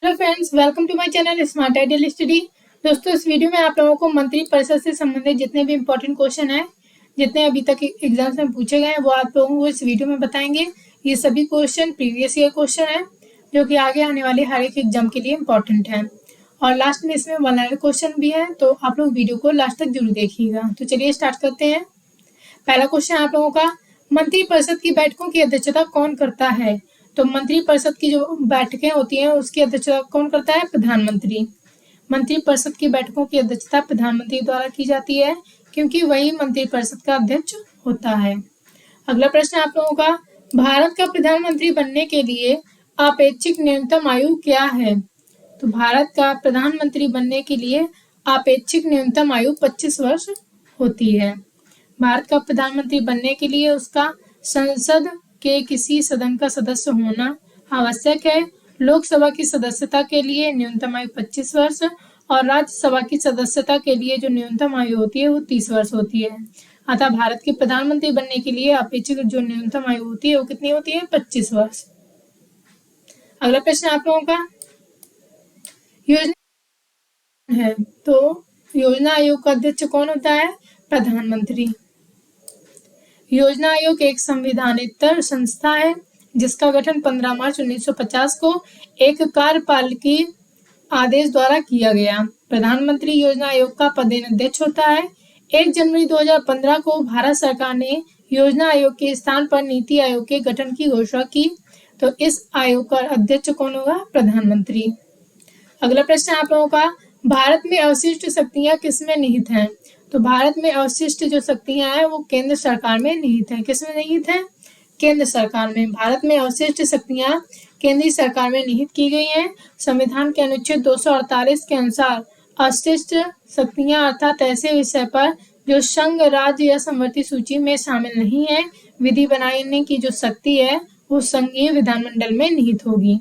Hello friends, welcome to my channel smart ideal study. दोस्तों, इस video में आप लोगों को मंत्री परिषद से संबंधित जितने भी इम्पोर्टेंट क्वेश्चन हैं, जितने अभी तक एग्जाम्स में पूछे गए हैं, वो आप लोगों को इस वीडियो में बताएंगे। ये सभी क्वेश्चन प्रीवियस ईयर क्वेश्चन हैं, जो कि आगे आने वाले हर एक एग्जाम के लिए इम्पोर्टेंट हैं। और लास्ट में इसमें 1 लाइनर क्वेश्चन भी है, तो आप लोग वीडियो को लास्ट तक जरूर देखिएगा। तो चलिए स्टार्ट करते हैं। पहला क्वेश्चन आप लोगों का, मंत्री परिषद की बैठकों की अध्यक्षता कौन करता है? तो मंत्री परिषद की जो बैठकें होती हैं उसकी अध्यक्षता कौन करता है? प्रधानमंत्री। मंत्री परिषद की बैठकों की अध्यक्षता प्रधानमंत्री द्वारा की जाती है, क्योंकि वही मंत्री परिषद का अध्यक्ष होता है। अगला प्रश्न आप लोगों का, भारत का प्रधानमंत्री बनने के लिए अपेक्षित न्यूनतम आयु क्या है? तो भारत का प्रधानमंत्री बनने के लिए अपेक्षित न्यूनतम आयु 25 वर्ष होती है। भारत का प्रधानमंत्री बनने के लिए उसका संसद के किसी सदन का सदस्य होना आवश्यक है। लोकसभा की सदस्यता के लिए न्यूनतम आयु 25 वर्ष और राज्यसभा की सदस्यता के लिए जो न्यूनतम आयु होती है वो 30 वर्ष होती है। अतः भारत के प्रधानमंत्री बनने के लिए अपेक्षित जो न्यूनतम आयु होती है वो कितनी होती है? 25 वर्ष। अगला प्रश्न आप लोगों का, योजना है, तो योजना आयोग का अध्यक्ष कौन होता है? प्रधानमंत्री। योजना आयोग एक संविधानेतर संस्था है, जिसका गठन 15 मार्च 1950 को एक कार्यपालिकी आदेश द्वारा किया गया। प्रधानमंत्री योजना आयोग का पदेनाध्यक्ष होता है। 1 जनवरी 2015 को भारत सरकार ने योजना आयोग के स्थान पर नीति आयोग के गठन की घोषणा की। तो इस आयोग का अध्यक्ष कौन होगा? प्रधानमंत्री। अगला प्रश्न आप लोगों का, भारत में अवशिष्ट शक्तियां किसमें निहित हैं? तो भारत में अवशिष्ट जो शक्तियां हैं वो केंद्र सरकार में निहित हैं। किसमें निहित है? केंद्र सरकार में। भारत में अवशिष्ट शक्तियां केंद्रीय सरकार में निहित की गई हैं। संविधान के अनुच्छेद 248 के अनुसार अवशिष्ट शक्तियां अर्थात ऐसे विषय पर जो संघ, राज्य या समवर्ती सूची में शामिल नहीं है, विधि बनाने की जो शक्ति है वो संघीय विधानमंडल में निहित होगी।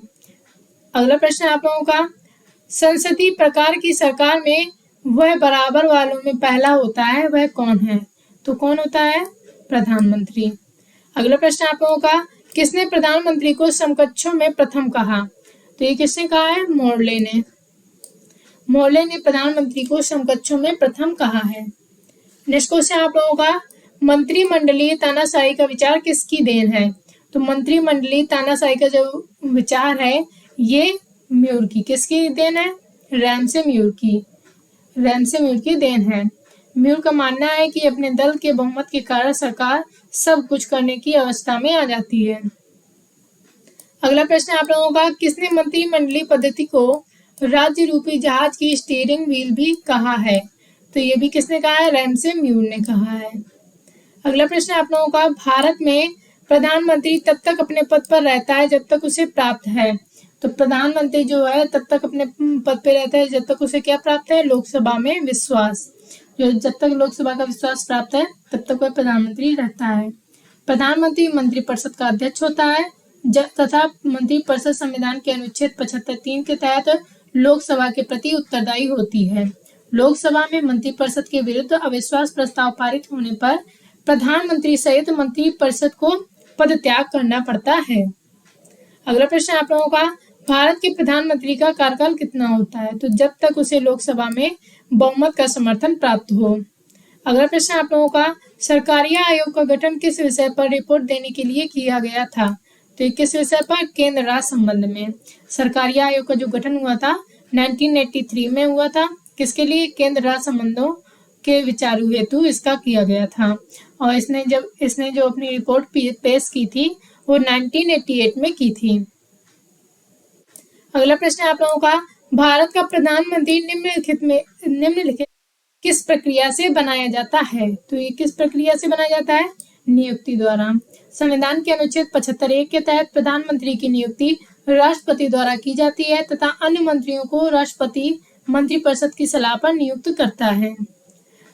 अगला प्रश्न आप लोगों का, संसदीय प्रकार की सरकार में वह बराबर वालों में पहला होता है, वह कौन है? तो कौन होता है? प्रधानमंत्री। अगला प्रश्न आप लोगों का, किसने प्रधानमंत्री को समकक्षों में प्रथम कहा? तो ये किसने कहा है? मोर्ले ने। मोर्ले ने प्रधानमंत्री को समकक्षों में प्रथम कहा है। नेक्स्ट क्वेश्चन आप लोगों का, मंत्रिमंडलीय तानाशाही का विचार किसकी देन है? तो मंत्रिमंडलीय तानाशाही का जो विचार है ये म्यूर की। किसकी देन है? रैमसे म्यूर की। रैमसे म्यूर की देन है। म्यूर का मानना है कि अपने दल के बहुमत के कारण सरकार सब कुछ करने की अवस्था में आ जाती है। अगला प्रश्न आप लोगों का, किसने मंत्रिमंडलीय पद्धति को राज्य रूपी जहाज की स्टीयरिंग व्हील भी कहा है? तो ये भी किसने कहा है? रैमसे म्यूर ने कहा है। अगला प्रश्न आप लोगों का, भारत में प्रधानमंत्री तब तक अपने पद पर रहता है जब तक उसे प्राप्त है। तो प्रधानमंत्री जो है तब तक अपने पद पे रहता है जब तक उसे क्या प्राप्त है? लोकसभा में विश्वास। जो जब तक लोकसभा का विश्वास प्राप्त है तब तक वह प्रधानमंत्री रहता है। प्रधानमंत्री मंत्रिपरिषद का अध्यक्ष होता है तथा मंत्रिपरिषद संविधान के अनुच्छेद 75(3) के तहत लोकसभा के प्रति उत्तरदायी होती है। लोकसभा में मंत्रिपरिषद के विरुद्ध अविश्वास प्रस्ताव पारित होने पर प्रधानमंत्री सहित मंत्रिपरिषद को पद त्याग करना पड़ता है। अगला प्रश्न आप लोगों का, भारत के प्रधानमंत्री का कार्यकाल कितना होता है? तो जब तक उसे लोकसभा में बहुमत का समर्थन प्राप्त हो। अगला प्रश्न आप लोगों का, सरकारिया आयोग का गठन किस विषय पर रिपोर्ट देने के लिए किया गया था? तो किस विषय पर? केंद्र राज्य संबंध में। सरकारिया आयोग का जो गठन हुआ था 1983 में हुआ था। किसके लिए? केंद्र राज्य संबंधों के विचारों हेतु इसका किया गया था। और इसने जो अपनी रिपोर्ट पेश की थी वो 1988 में की थी। अगला प्रश्न आप लोगों का, भारत का प्रधानमंत्री निम्नलिखित किस प्रक्रिया से बनाया जाता है? तो ये किस प्रक्रिया से बनाया जाता है? नियुक्ति द्वारा। संविधान के अनुच्छेद 75(1) के तहत प्रधानमंत्री की नियुक्ति राष्ट्रपति द्वारा की जाती है तथा अन्य मंत्रियों को राष्ट्रपति मंत्रिपरिषद की सलाह पर नियुक्त करता है।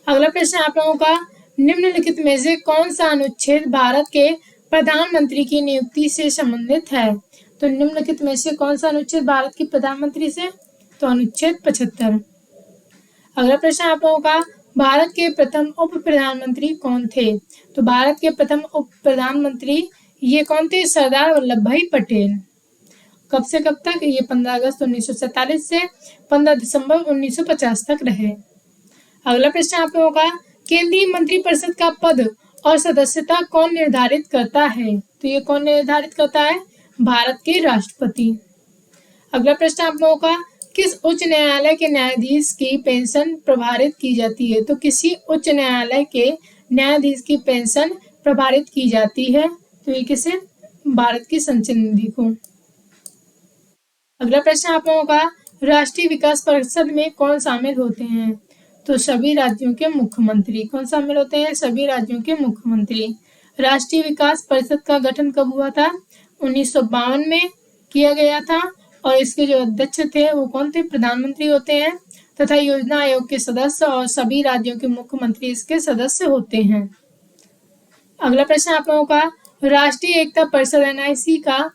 अगला प्रश्न आप लोगों का, निम्नलिखित में से कौन सा अनुच्छेद भारत के प्रधानमंत्री की नियुक्ति से संबंधित है? तो निम्नलिखित में से कौन सा अनुच्छेद भारत की प्रधानमंत्री से? तो अनुच्छेद 75। अगला प्रश्न आप लोगों का, भारत के प्रथम उप प्रधानमंत्री कौन थे? तो भारत के प्रथम उप प्रधानमंत्री ये कौन थे? सरदार वल्लभ भाई पटेल। कब से कब तक? ये 15 अगस्त 1947 से 15 दिसंबर 1950 तक रहे। अगला प्रश्न आप लोगों का, केंद्रीय मंत्रिपरिषद का पद और सदस्यता कौन निर्धारित करता है? तो ये कौन निर्धारित करता है? भारत के राष्ट्रपति। अगला प्रश्न आप लोगों का, किस उच्च न्यायालय के न्यायाधीश की पेंशन प्रभारित की जाती है? तो किसी उच्च न्यायालय के न्यायाधीश की पेंशन प्रभारित की जाती है। तो ये किसे? भारत की संचित निधि को। अगला प्रश्न आप लोगों का, राष्ट्रीय विकास परिषद में कौन शामिल होते हैं? तो सभी राज्यों के मुख्यमंत्री। कौन शामिल होते हैं? सभी राज्यों के मुख्यमंत्री। राष्ट्रीय विकास परिषद का गठन कब हुआ था? 1952 में किया गया था और इसके जो अध्यक्ष थे वो कौन थे? प्रधानमंत्री होते हैं तथा योजना आयोग के सदस्य और सभी राज्यों के मुख्यमंत्री इसके सदस्य होते हैं। अगला प्रश्न आप लोगों का, राष्ट्रीय एकता परिषद NIC का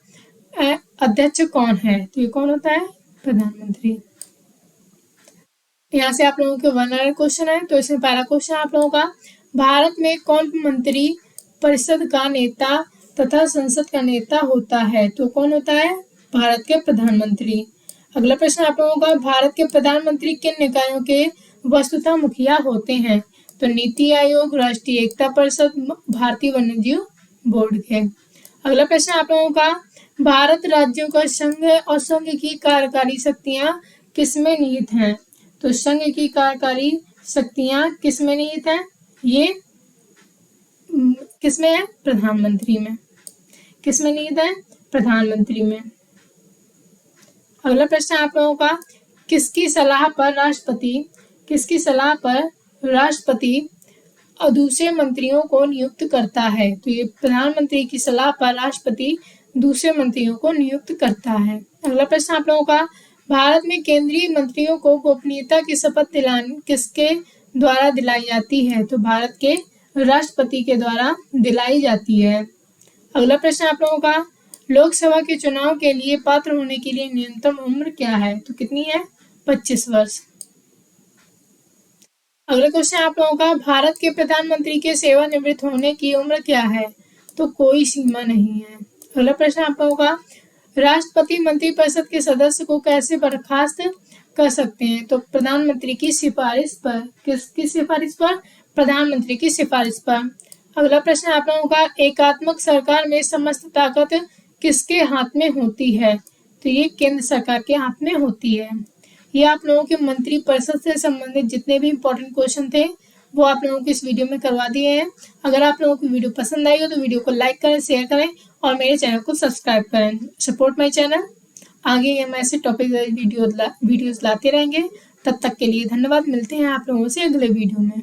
अध्यक्ष कौन है? तो ये कौन होता है? प्रधानमंत्री। यहाँ से आप लोगों के वर्णन क्वेश्चन है। तो इसमें पहला क्वेश्चन आप लोगों का, भारत में कौन मंत्री परिषद का नेता तथा संसद का नेता होता है? तो कौन होता है? भारत के प्रधानमंत्री। अगला प्रश्न आप लोगों का, भारत के प्रधानमंत्री किन निकायों के वस्तुतः मुखिया होते हैं? तो नीति आयोग, राष्ट्रीय एकता परिषद, भारतीय वन्यजीव बोर्ड के। अगला प्रश्न आप लोगों का, भारत राज्यों का संघ और संघ की कार्यकारी शक्तियां किसमें निहित हैं? तो संघ की कार्यकारी शक्तियां किसमें निहित हैं? ये किसमें है? प्रधानमंत्री में। किसमें निहित है? प्रधानमंत्री में। अगला प्रश्न आप लोगों का, किसकी सलाह पर राष्ट्रपति और दूसरे मंत्रियों को नियुक्त करता है? तो ये प्रधानमंत्री की सलाह पर राष्ट्रपति दूसरे मंत्रियों को नियुक्त करता है। अगला प्रश्न आप लोगों का, भारत में केंद्रीय मंत्रियों को गोपनीयता की शपथ किसके द्वारा दिलाई जाती है? तो भारत के राष्ट्रपति के द्वारा दिलाई जाती है। अगला प्रश्न आप लोगों का, लोकसभा के चुनाव के लिए पात्र होने के लिए न्यूनतम उम्र क्या है? तो कितनी है? 25 वर्ष। अगला क्वेश्चन आप लोगों का, भारत के प्रधानमंत्री के सेवानिवृत्त होने की उम्र क्या है? तो कोई सीमा नहीं है। अगला प्रश्न आप लोगों का, राष्ट्रपति मंत्रिपरिषद के सदस्य को कैसे बर्खास्त कर सकते हैं? तो प्रधानमंत्री की सिफारिश पर। किसकी सिफारिश पर? प्रधानमंत्री की सिफारिश पर। अगला प्रश्न आप लोगों का, एकात्मक सरकार में समस्त ताकत किसके हाथ में होती है? तो ये केंद्र सरकार के हाथ में होती है। ये आप लोगों के मंत्रिपरिषद से संबंधित जितने भी इम्पोर्टेंट क्वेश्चन थे वो आप लोगों को इस वीडियो में करवा दिए हैं। अगर आप लोगों को वीडियो पसंद आई हो तो वीडियो को लाइक करें, शेयर करें और मेरे चैनल को सब्सक्राइब करें। Support my channel. आगे हम ऐसे टॉपिक वीडियोस लाते रहेंगे। तब तक के लिए धन्यवाद। मिलते हैं आप लोगों से अगले वीडियो में।